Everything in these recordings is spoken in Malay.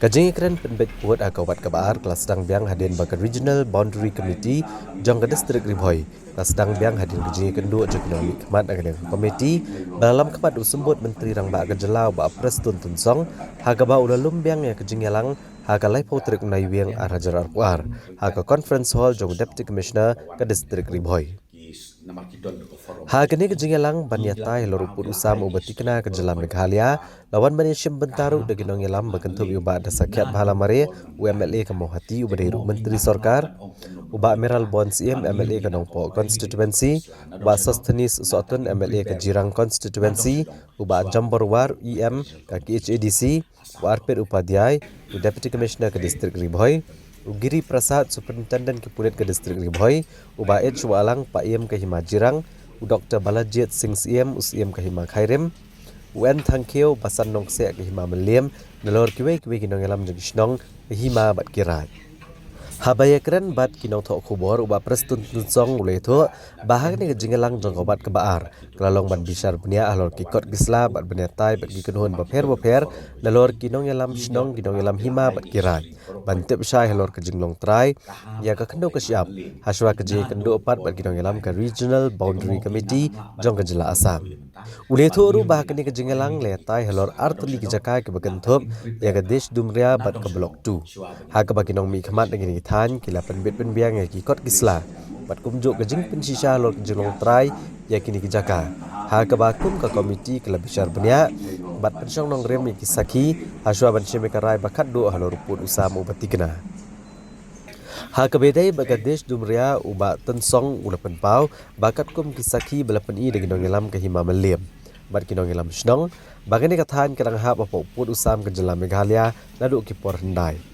Kajing ikran penbet puat akawat kabar kelas sedang biang hadin baka Regional Boundary Committee jong ke distrik Ribhoi. Kelas sedang biang hadin kajing kendua ekonomi kemat akan komiti dalam kemat usembut Menteri Rang Ba Kejelau Ba Prestun Tunsong haga ba ulalum biang ya kajing yalang haga lai potrik unai wiang arajar arpuar haga conference hall jong Deputy Commissioner ke distrik Ribhoi. Hagani kejingelang banyatai loruput usam ubati kena kejelam Meghalaya lawan Malaysian Bentaru daginong yelam berkentup uba dasakiat bahala mare UMLA kemohati ubadai Menteri Sorkar uba Emerald Bonds MLA ke Nongpo Constituency uba Sostenis Sotun MLA ke Jirang Constituency uba Jamborwar EM ke KHADC Warpet Upadhyay Deputy Commissioner ke Distrik Ribhoi Giri Prasad Superintendent Kepulit ke Distrik Ribhoi uba H Walang Pak Iem ke Hima Jirang Dr. Balajit Singh Siem Usiem ke Hima Khairim UN Thangkeo Basan Nongse ke Hima Meliem Nelor kiwe kinong elam jegisnong ke Hima Bat Kirai Habaya keren bat kinong thok khubor uba Prestun Tunsong ulai tho bahag ni kejingelang jong obat kebaar kelalong ban bisar benia alor kikot gisla bat benetai bat gikenhun baper lalor kinong elam snong kinong elam Hima Bat Kirai bantep syai halor kejinglong trai ya ka kendo kesiap haswa keji kendo opat bat kinong elam ke Regional Boundary Committee jong kejela Assam ulai tho ru bahag ni kejingelang letai halor artli kejakai ke bekentup ya ke Desh Dumria bat ke Blok 2 ha ka baginong mi khamat ngini than kila penbit penbiang ya kikot gisla bat kumjuk kejing pensisa halor kejinglong trai ya kini kejaka ha ka bakum ka komiti kala besar benia bat pensong nong rem ya kisaki haswa ban shemekarai bakat do halor put usam ubati kena ha kabedai bagadesh dumria uba tensong ulapan pau bakat kum kisaki belapan i dengan ngelam ke Hima Meliem bat kinong ngelam snong bagani kathan kadang ha bapo put usam ke jelam Meghalaya ladu kipor hendai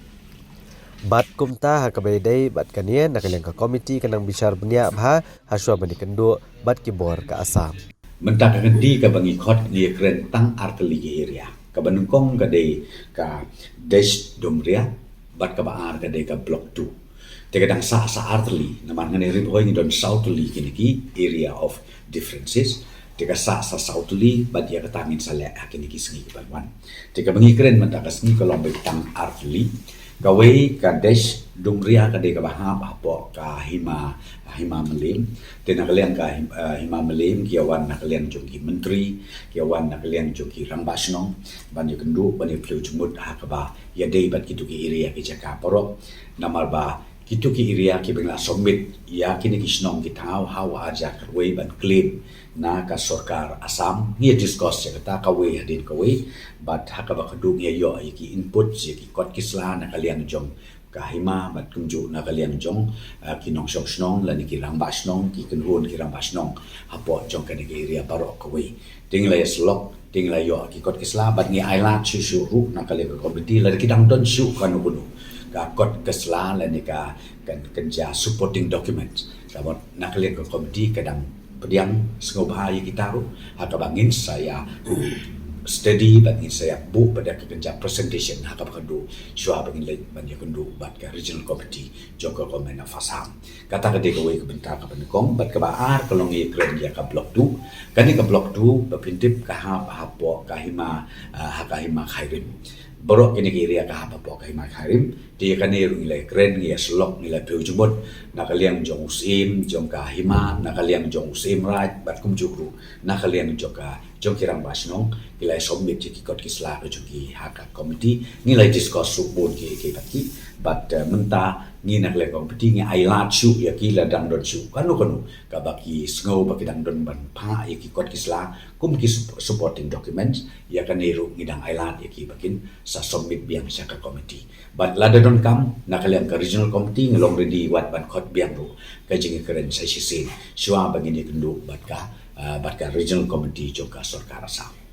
bat kumta ha kabedai bat kanien nakaleng ke komiti kanang bisar benia bha haswa bani kendo bat kibor ke Assam mentak ngendi ka bangi khot ni kren tang arteli area ka banungkong ka de ka Desh Dumria bat ka baar ka de ka Blok 2 Tegadang sa arteli naman ngani Ribhoi ni don southerly kini area of differences tega sa southerly bat ya katangin sa le kini ki sengi balwan tega bangi kren mentak sengi kolong betang arteli kawe ka Desh Dumria ka de ka bahap apo ka Hima Meliem tena kalian ka Hima Meliem kiawan nakalian jongki menteri kiawan nakalian jongki rambasnong ban yukendu ban yuplu jumut ha ka ba ya dei bat kitu ki area ki jaka porok namar ba kitu ki area ki bengla submit ya kini kisnong ki tau hawa aja karwe ban claim na ka Sorkar Assam ngia discuss ya kata kawe hadin kawe bat ha ka ba kadung ya yo ki input ya ki kot kisla na kalian jong kahima bat kumju na kalian jong kinong shok snong la ni ki ramba snong ki kenhun ki ramba snong hapo jong ka ni area barok kawe tingla slok tingla yo ki kot kisla bat ngi island chu ru na kalian ko komiti la ki dang don shu kanu kuno ka kot kesla la ni ka kan kerja supporting documents sabot nak lihat ke komiti kadang pediang sengobah kita ru atau bangin saya steady bangin saya bu pada kerja presentation hakap kendu syua bangin lain banyak kendu bat ke regional committee joko komen fasam kata ke dekowe ke bentar ke pendekong bat ke baar kelong ye kren ya ke Blok 2 kani ke Blok 2 bepintip ke hapo ke Hima Hima Khairim borok kini kiri ka apa po kay Khairim dia kan ni nilai keren ya slok nilai pejumut nakaliang jong usim jong ka Hima nakaliang jong usim right bat kum jukru nakaliang joka jong kirang basnong nilai submit ki kot kisla ke joki hak komiti nilai discuss subun ki baki bat menta ni nakaliang komiti ni ailat su ya ki la dang don su kanu ka baki sngo baki dang don ban pa ya ki kot kisla kum ki supporting documents ya kan ni ru ngidang ailat ya ki bakin sa submit biang sa ka komiti but lada don kam nakalian ka regional committee ngelong ready wat ban khot biang ru ka jingi keren sa sisin syua bangini kendu bat ka regional committee joka Sorkar Assam